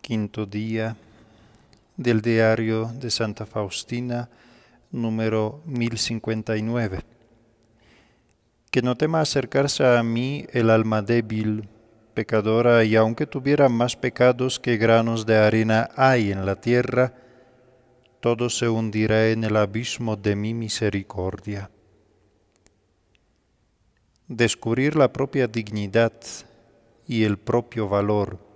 Quinto día del diario de Santa Faustina, número 1059. Que no tema acercarse a mí el alma débil, pecadora, y aunque tuviera más pecados que granos de arena hay en la tierra, todo se hundirá en el abismo de mi misericordia. Descubrir la propia dignidad y el propio valor.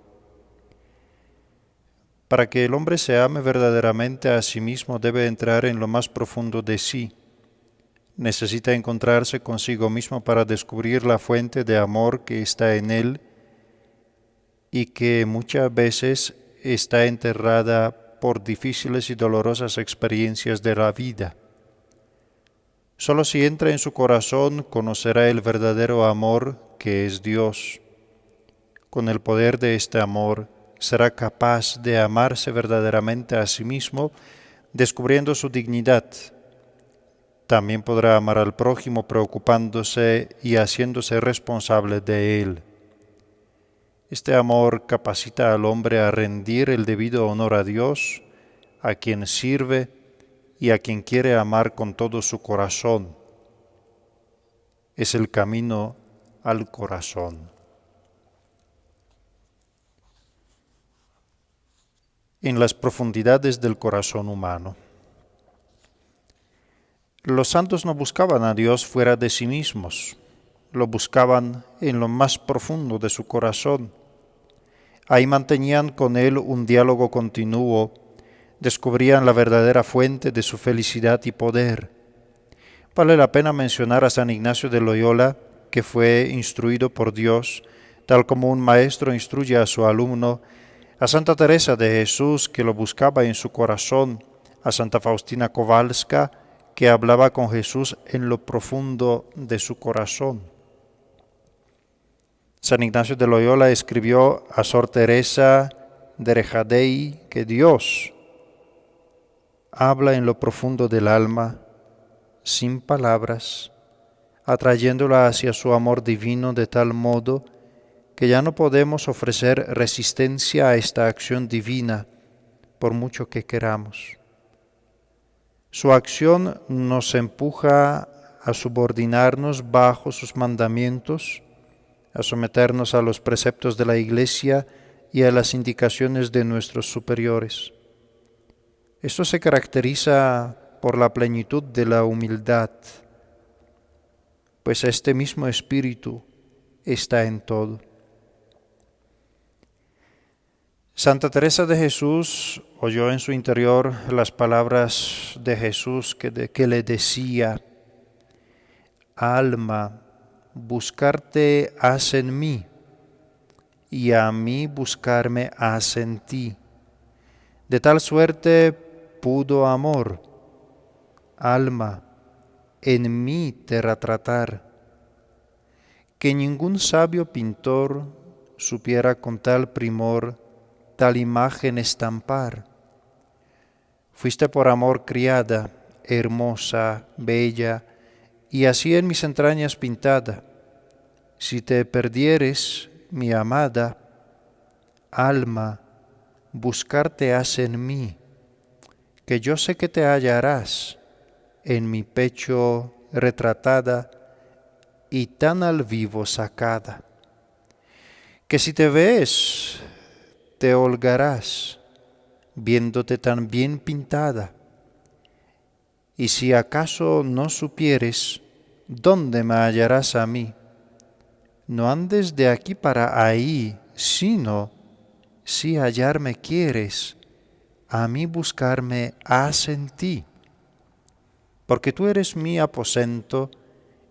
Para que el hombre se ame verdaderamente a sí mismo debe entrar en lo más profundo de sí. Necesita encontrarse consigo mismo para descubrir la fuente de amor que está en él y que muchas veces está enterrada por difíciles y dolorosas experiencias de la vida. Solo si entra en su corazón conocerá el verdadero amor que es Dios. Con el poder de este amor será capaz de amarse verdaderamente a sí mismo, descubriendo su dignidad. También podrá amar al prójimo preocupándose y haciéndose responsable de él. Este amor capacita al hombre a rendir el debido honor a Dios, a quien sirve y a quien quiere amar con todo su corazón. Es el camino al corazón. En las profundidades del corazón humano. Los santos no buscaban a Dios fuera de sí mismos, lo buscaban en lo más profundo de su corazón. Ahí mantenían con Él un diálogo continuo, descubrían la verdadera fuente de su felicidad y poder. Vale la pena mencionar a San Ignacio de Loyola, que fue instruido por Dios, tal como un maestro instruye a su alumno, a Santa Teresa de Jesús, que lo buscaba en su corazón, a Santa Faustina Kowalska, que hablaba con Jesús en lo profundo de su corazón. San Ignacio de Loyola escribió a Sor Teresa de Rejadei que Dios habla en lo profundo del alma, sin palabras, atrayéndola hacia su amor divino de tal modo que ya no podemos ofrecer resistencia a esta acción divina, por mucho que queramos. Su acción nos empuja a subordinarnos bajo sus mandamientos, a someternos a los preceptos de la Iglesia y a las indicaciones de nuestros superiores. Esto se caracteriza por la plenitud de la humildad, pues este mismo espíritu está en todo. Santa Teresa de Jesús oyó en su interior las palabras de Jesús que le decía: alma, buscarte has en mí, y a mí buscarme has en ti. De tal suerte pudo amor, alma, en mí te retratar, que ningún sabio pintor supiera con tal primor tal imagen estampar. Fuiste por amor criada, hermosa, bella, y así en mis entrañas pintada. Si te perdieres, mi amada, alma, buscarte has en mí, que yo sé que te hallarás en mi pecho retratada y tan al vivo sacada, que si te ves, te holgarás, viéndote tan bien pintada. Y si acaso no supieres dónde me hallarás a mí, no andes de aquí para ahí, sino, si hallarme quieres, a mí buscarme has en ti. Porque tú eres mi aposento,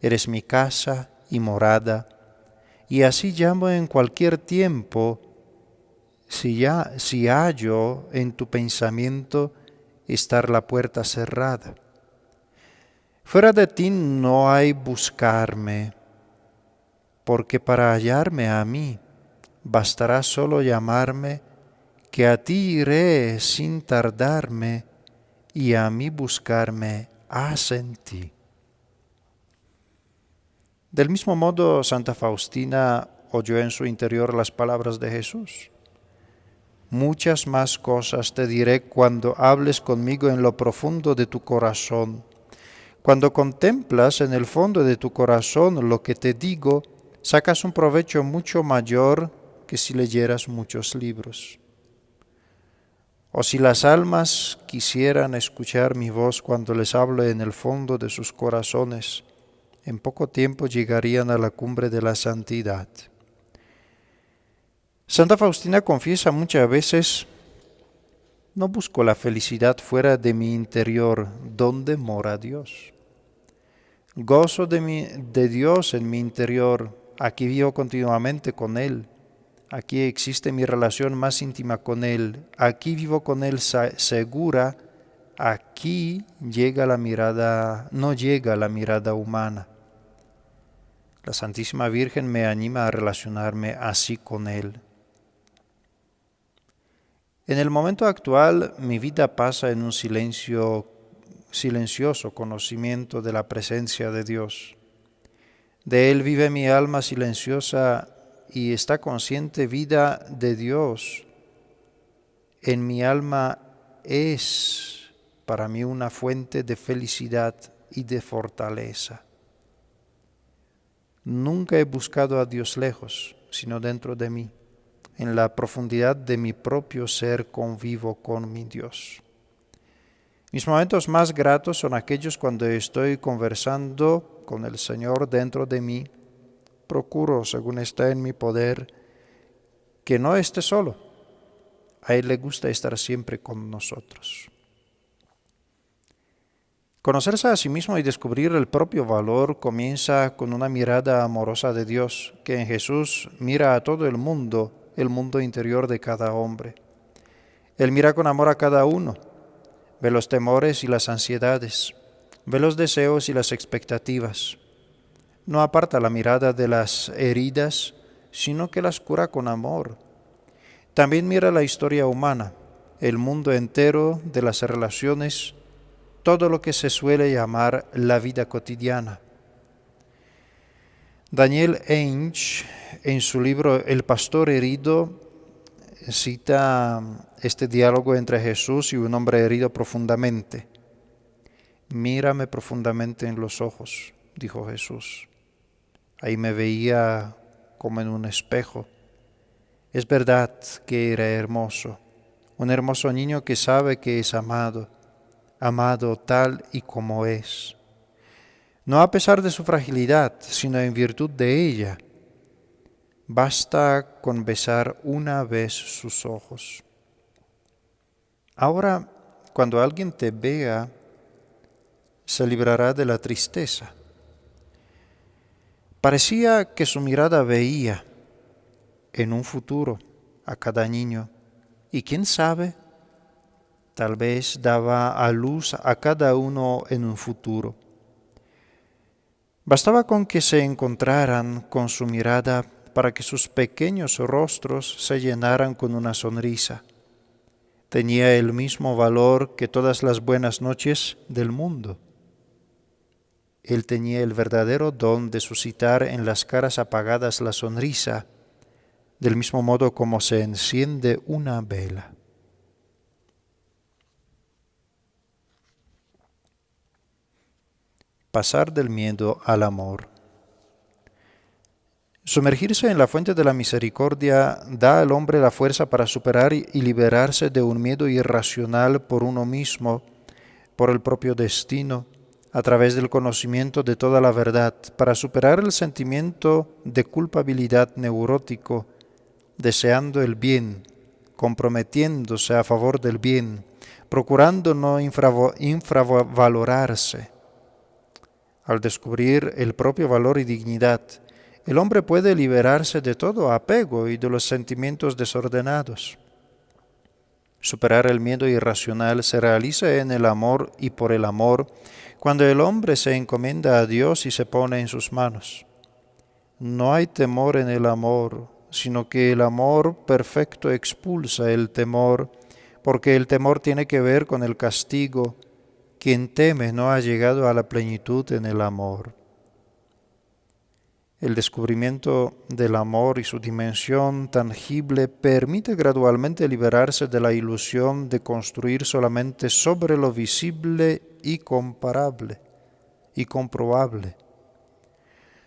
eres mi casa y morada, y así llamo en cualquier tiempo, si hallo en tu pensamiento estar la puerta cerrada. Fuera de ti no hay buscarme, porque para hallarme a mí bastará solo llamarme, que a ti iré sin tardarme, y a mí buscarme has en ti. Del mismo modo, Santa Faustina oyó en su interior las palabras de Jesús: Muchas más cosas te diré cuando hables conmigo en lo profundo de tu corazón. Cuando contemplas en el fondo de tu corazón lo que te digo, sacas un provecho mucho mayor que si leyeras muchos libros. O si las almas quisieran escuchar mi voz cuando les hablo en el fondo de sus corazones, en poco tiempo llegarían a la cumbre de la santidad. Santa Faustina confiesa muchas veces: no busco la felicidad fuera de mi interior, donde mora Dios. Gozo de Dios en mi interior, aquí vivo continuamente con Él. Aquí existe mi relación más íntima con Él. Aquí vivo con Él segura. Aquí no llega la mirada humana. La Santísima Virgen me anima a relacionarme así con Él. En el momento actual, mi vida pasa en un silencioso conocimiento de la presencia de Dios. De Él vive mi alma silenciosa y esta consciente vida de Dios en mi alma es para mí una fuente de felicidad y de fortaleza. Nunca he buscado a Dios lejos, sino dentro de mí. En la profundidad de mi propio ser convivo con mi Dios. Mis momentos más gratos son aquellos cuando estoy conversando con el Señor dentro de mí. Procuro, según está en mi poder, que no esté solo. A Él le gusta estar siempre con nosotros. Conocerse a sí mismo y descubrir el propio valor comienza con una mirada amorosa de Dios, que en Jesús mira a todo el mundo interior de cada hombre. Él mira con amor a cada uno, ve los temores y las ansiedades, ve los deseos y las expectativas. No aparta la mirada de las heridas, sino que las cura con amor. También mira la historia humana, el mundo entero de las relaciones, todo lo que se suele llamar la vida cotidiana. Daniel Einsch, en su libro El pastor herido, cita este diálogo entre Jesús y un hombre herido profundamente. Mírame profundamente en los ojos, dijo Jesús. Ahí me veía como en un espejo. Es verdad que era hermoso, un hermoso niño que sabe que es amado tal y como es. No a pesar de su fragilidad, sino en virtud de ella. Basta con besar una vez sus ojos. Ahora, cuando alguien te vea, se librará de la tristeza. Parecía que su mirada veía en un futuro a cada niño, y quién sabe, tal vez daba a luz a cada uno en un futuro. Bastaba con que se encontraran con su mirada para que sus pequeños rostros se llenaran con una sonrisa. Tenía el mismo valor que todas las buenas noches del mundo. Él tenía el verdadero don de suscitar en las caras apagadas la sonrisa, del mismo modo como se enciende una vela. Pasar del miedo al amor. Sumergirse en la fuente de la misericordia da al hombre la fuerza para superar y liberarse de un miedo irracional por uno mismo, por el propio destino, a través del conocimiento de toda la verdad, para superar el sentimiento de culpabilidad neurótico, deseando el bien, comprometiéndose a favor del bien, procurando no infravalorarse. Al descubrir el propio valor y dignidad, el hombre puede liberarse de todo apego y de los sentimientos desordenados. Superar el miedo irracional se realiza en el amor y por el amor, cuando el hombre se encomienda a Dios y se pone en sus manos. No hay temor en el amor, sino que el amor perfecto expulsa el temor, porque el temor tiene que ver con el castigo. Quien teme no ha llegado a la plenitud en el amor. El descubrimiento del amor y su dimensión tangible permite gradualmente liberarse de la ilusión de construir solamente sobre lo visible y comparable y comprobable.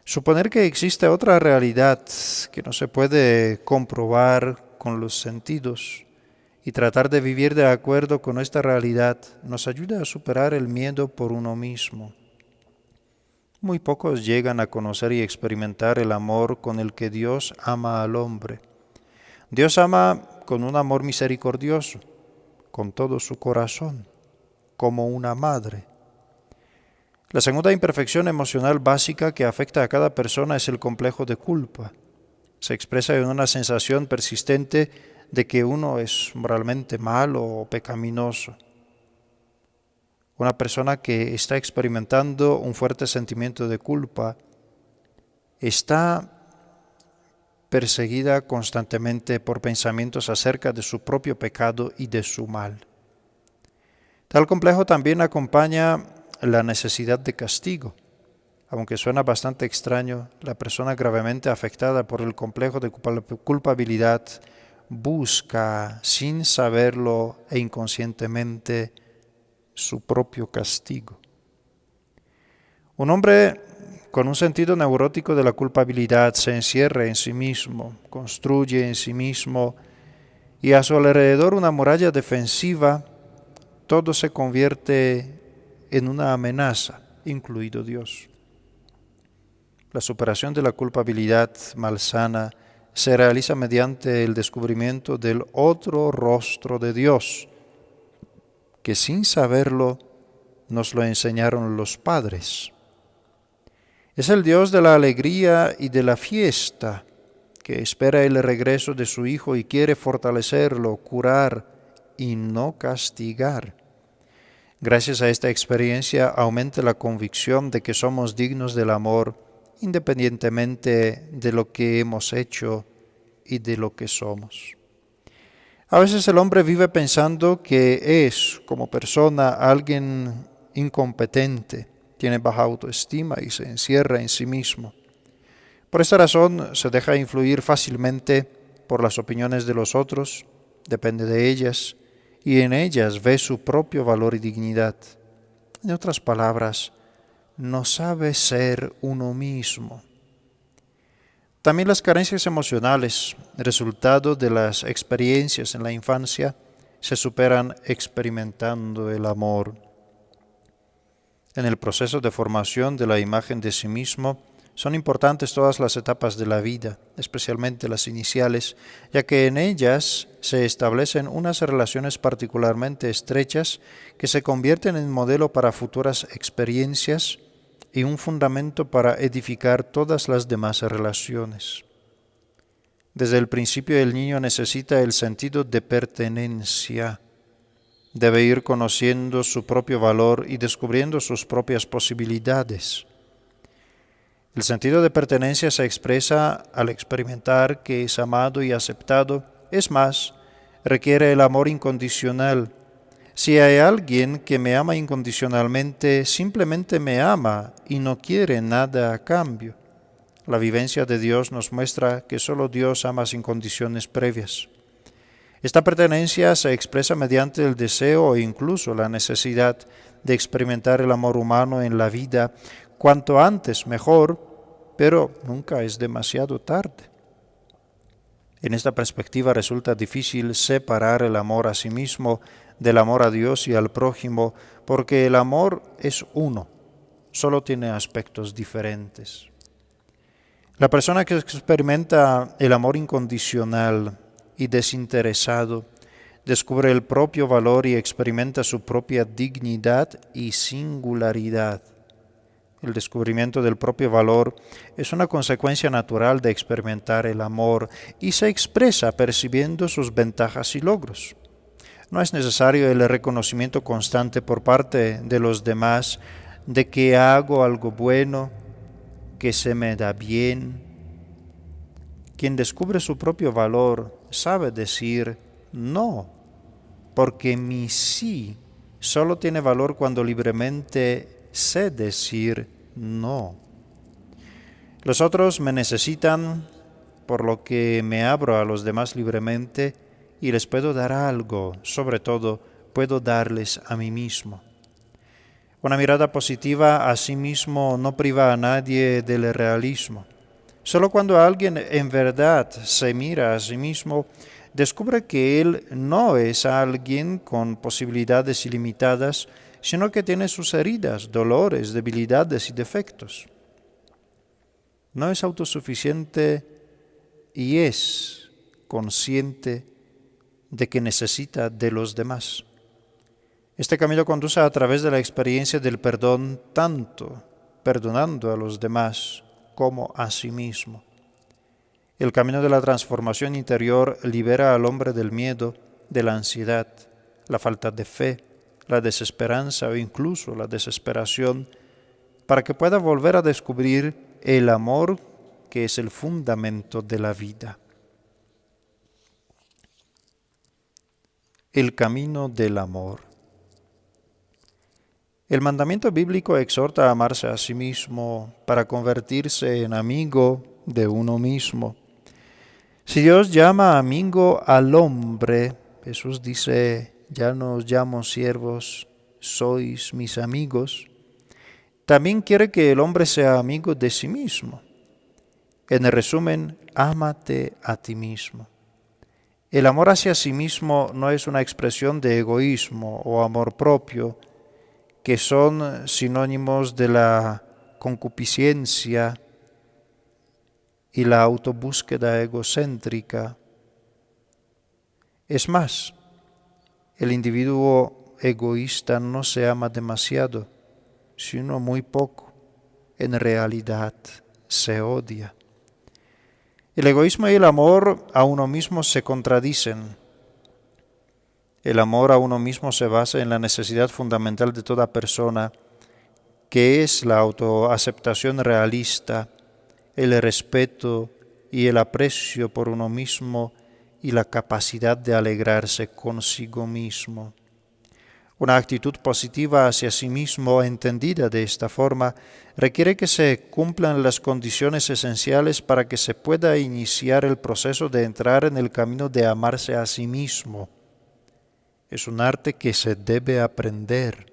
Suponer que existe otra realidad que no se puede comprobar con los sentidos y tratar de vivir de acuerdo con esta realidad nos ayuda a superar el miedo por uno mismo. Muy pocos llegan a conocer y experimentar el amor con el que Dios ama al hombre. Dios ama con un amor misericordioso, con todo su corazón, como una madre. La segunda imperfección emocional básica que afecta a cada persona es el complejo de culpa. Se expresa en una sensación persistente de que uno es moralmente malo o pecaminoso. Una persona que está experimentando un fuerte sentimiento de culpa está perseguida constantemente por pensamientos acerca de su propio pecado y de su mal. Tal complejo también acompaña la necesidad de castigo. Aunque suena bastante extraño, la persona gravemente afectada por el complejo de culpabilidad busca, sin saberlo e inconscientemente, su propio castigo. Un hombre con un sentido neurótico de la culpabilidad se encierra en sí mismo, construye en sí mismo y a su alrededor una muralla defensiva. Todo se convierte en una amenaza, incluido Dios. La superación de la culpabilidad malsana se realiza mediante el descubrimiento del otro rostro de Dios, que sin saberlo nos lo enseñaron los padres. Es el Dios de la alegría y de la fiesta, que espera el regreso de su Hijo y quiere fortalecerlo, curar y no castigar. Gracias a esta experiencia aumenta la convicción de que somos dignos del amor, independientemente de lo que hemos hecho y de lo que somos. A veces el hombre vive pensando que es, como persona, alguien incompetente, tiene baja autoestima y se encierra en sí mismo. Por esta razón se deja influir fácilmente por las opiniones de los otros, depende de ellas, y en ellas ve su propio valor y dignidad. En otras palabras, no sabe ser uno mismo. También las carencias emocionales, resultado de las experiencias en la infancia, se superan experimentando el amor. En el proceso de formación de la imagen de sí mismo, son importantes todas las etapas de la vida, especialmente las iniciales, ya que en ellas se establecen unas relaciones particularmente estrechas que se convierten en modelo para futuras experiencias y un fundamento para edificar todas las demás relaciones. Desde el principio el niño necesita el sentido de pertenencia. Debe ir conociendo su propio valor y descubriendo sus propias posibilidades. El sentido de pertenencia se expresa al experimentar que es amado y aceptado. Es más, requiere el amor incondicional. Si hay alguien que me ama incondicionalmente, simplemente me ama y no quiere nada a cambio. La vivencia de Dios nos muestra que solo Dios ama sin condiciones previas. Esta pertenencia se expresa mediante el deseo o incluso la necesidad de experimentar el amor humano en la vida. Cuanto antes mejor, pero nunca es demasiado tarde. En esta perspectiva resulta difícil separar el amor a sí mismo del amor a Dios y al prójimo, porque el amor es uno, solo tiene aspectos diferentes. La persona que experimenta el amor incondicional y desinteresado descubre el propio valor y experimenta su propia dignidad y singularidad. El descubrimiento del propio valor es una consecuencia natural de experimentar el amor y se expresa percibiendo sus ventajas y logros. No es necesario el reconocimiento constante por parte de los demás de que hago algo bueno, que se me da bien. Quien descubre su propio valor sabe decir no, porque mi sí solo tiene valor cuando libremente sé decir no. Los otros me necesitan, por lo que me abro a los demás libremente y les puedo dar algo, sobre todo puedo darles a mí mismo. Una mirada positiva a sí mismo no priva a nadie del realismo. Solo cuando alguien en verdad se mira a sí mismo, descubre que él no es alguien con posibilidades ilimitadas, sino que tiene sus heridas, dolores, debilidades y defectos. No es autosuficiente y es consciente de que necesita de los demás. Este camino conduce a través de la experiencia del perdón, tanto perdonando a los demás como a sí mismo. El camino de la transformación interior libera al hombre del miedo, de la ansiedad, la falta de fe, la desesperanza o incluso la desesperación, para que pueda volver a descubrir el amor que es el fundamento de la vida. El camino del amor. El mandamiento bíblico exhorta a amarse a sí mismo para convertirse en amigo de uno mismo. Si Dios llama amigo al hombre, Jesús dice, ya no os llamo siervos, sois mis amigos. También quiere que el hombre sea amigo de sí mismo. En el resumen, ámate a ti mismo. El amor hacia sí mismo no es una expresión de egoísmo o amor propio, que son sinónimos de la concupiscencia y la autobúsqueda egocéntrica. Es más, el individuo egoísta no se ama demasiado, sino muy poco. En realidad, se odia. El egoísmo y el amor a uno mismo se contradicen. El amor a uno mismo se basa en la necesidad fundamental de toda persona, que es la autoaceptación realista, el respeto y el aprecio por uno mismo y la capacidad de alegrarse consigo mismo. Una actitud positiva hacia sí mismo, entendida de esta forma, requiere que se cumplan las condiciones esenciales para que se pueda iniciar el proceso de entrar en el camino de amarse a sí mismo. Es un arte que se debe aprender.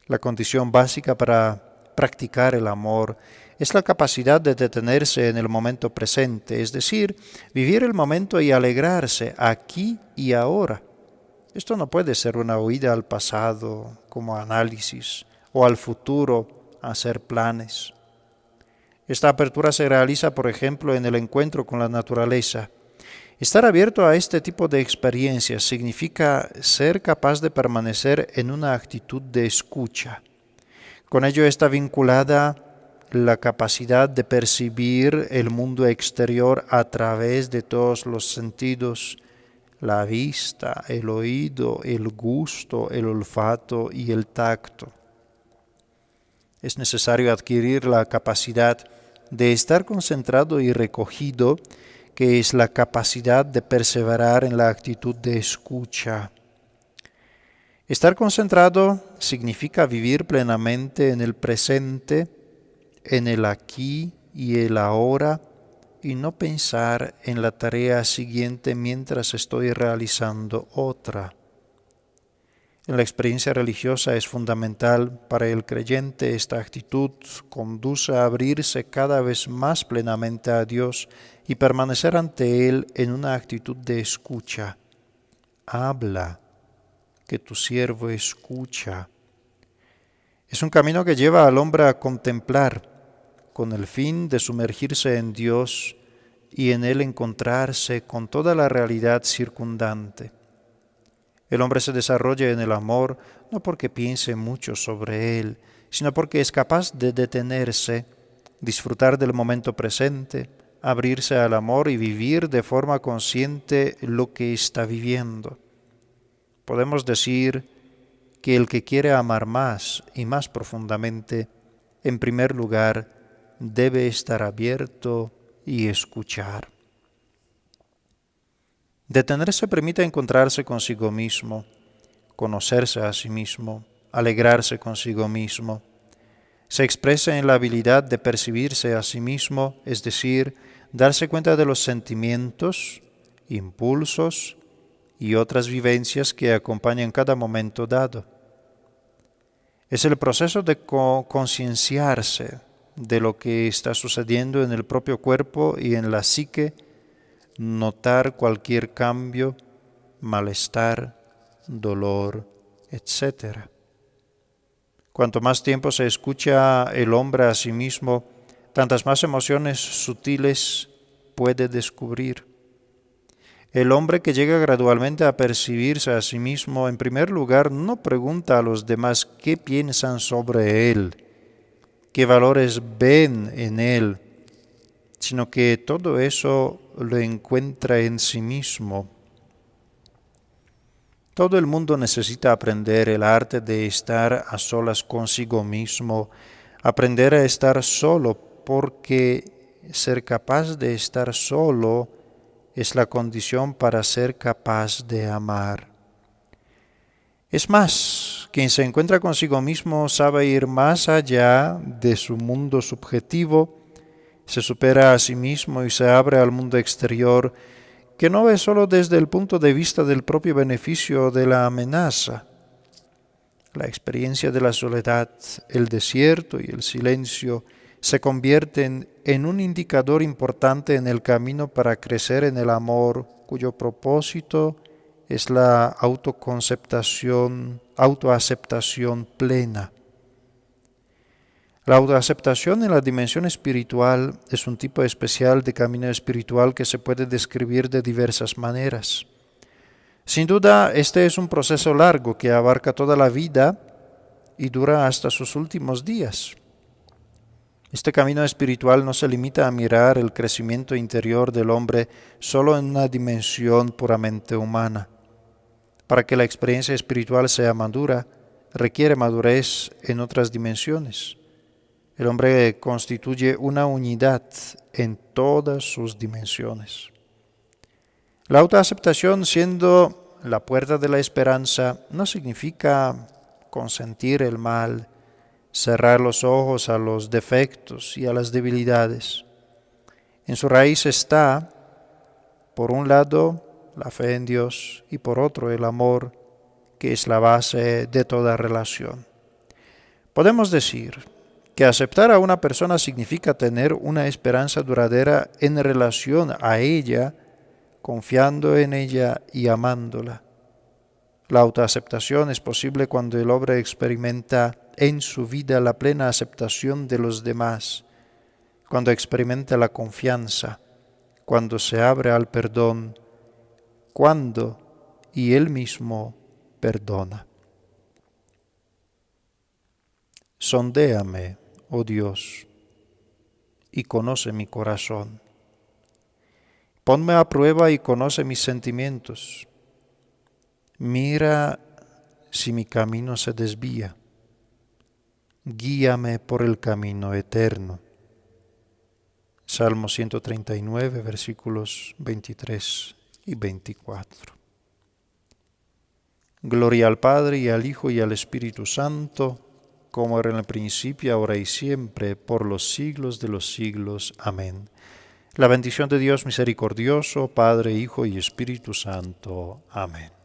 La condición básica para practicar el amor es la capacidad de detenerse en el momento presente, es decir, vivir el momento y alegrarse aquí y ahora. Esto no puede ser una huida al pasado como análisis o al futuro hacer planes. Esta apertura se realiza, por ejemplo, en el encuentro con la naturaleza. Estar abierto a este tipo de experiencias significa ser capaz de permanecer en una actitud de escucha. Con ello está vinculada la capacidad de percibir el mundo exterior a través de todos los sentidos, la vista, el oído, el gusto, el olfato y el tacto. Es necesario adquirir la capacidad de estar concentrado y recogido, que es la capacidad de perseverar en la actitud de escucha. Estar concentrado significa vivir plenamente en el presente, en el aquí y el ahora, y no pensar en la tarea siguiente mientras estoy realizando otra. En la experiencia religiosa es fundamental para el creyente esta actitud, conduce a abrirse cada vez más plenamente a Dios y permanecer ante Él en una actitud de escucha. Habla, que tu siervo escucha. Es un camino que lleva al hombre a contemplar, con el fin de sumergirse en Dios y en Él encontrarse con toda la realidad circundante. El hombre se desarrolla en el amor no porque piense mucho sobre él, sino porque es capaz de detenerse, disfrutar del momento presente, abrirse al amor y vivir de forma consciente lo que está viviendo. Podemos decir que el que quiere amar más y más profundamente, en primer lugar, debe estar abierto y escuchar. Detenerse permite encontrarse consigo mismo, conocerse a sí mismo, alegrarse consigo mismo. Se expresa en la habilidad de percibirse a sí mismo, es decir, darse cuenta de los sentimientos, impulsos y otras vivencias que acompañan cada momento dado. Es el proceso de concienciarse de lo que está sucediendo en el propio cuerpo y en la psique, notar cualquier cambio, malestar, dolor, etc. Cuanto más tiempo se escucha el hombre a sí mismo, tantas más emociones sutiles puede descubrir. El hombre que llega gradualmente a percibirse a sí mismo, en primer lugar, no pregunta a los demás qué piensan sobre él, qué valores ven en él, sino que todo eso lo encuentra en sí mismo. Todo el mundo necesita aprender el arte de estar a solas consigo mismo, aprender a estar solo, porque ser capaz de estar solo es la condición para ser capaz de amar. Es más, quien se encuentra consigo mismo sabe ir más allá de su mundo subjetivo, se supera a sí mismo y se abre al mundo exterior, que no ve solo desde el punto de vista del propio beneficio o de la amenaza. La experiencia de la soledad, el desierto y el silencio se convierten en un indicador importante en el camino para crecer en el amor, cuyo propósito es la autoaceptación plena. La autoaceptación en la dimensión espiritual es un tipo especial de camino espiritual que se puede describir de diversas maneras. Sin duda, este es un proceso largo que abarca toda la vida y dura hasta sus últimos días. Este camino espiritual no se limita a mirar el crecimiento interior del hombre solo en una dimensión puramente humana. Para que la experiencia espiritual sea madura, requiere madurez en otras dimensiones. El hombre constituye una unidad en todas sus dimensiones. La autoaceptación, siendo la puerta de la esperanza, no significa consentir el mal, cerrar los ojos a los defectos y a las debilidades. En su raíz está, por un lado, la fe en Dios y por otro el amor, que es la base de toda relación. Podemos decir que aceptar a una persona significa tener una esperanza duradera en relación a ella, confiando en ella y amándola. La autoaceptación es posible cuando el hombre experimenta en su vida la plena aceptación de los demás, cuando experimenta la confianza, cuando se abre al perdón, cuando y él mismo perdona. Sondéame, oh Dios, y conoce mi corazón. Ponme a prueba y conoce mis sentimientos. Mira si mi camino se desvía. Guíame por el camino eterno. Salmo 139, versículos 23 y 24. Gloria al Padre y al Hijo y al Espíritu Santo, como era en el principio, ahora y siempre, por los siglos de los siglos. Amén. La bendición de Dios misericordioso, Padre, Hijo y Espíritu Santo. Amén.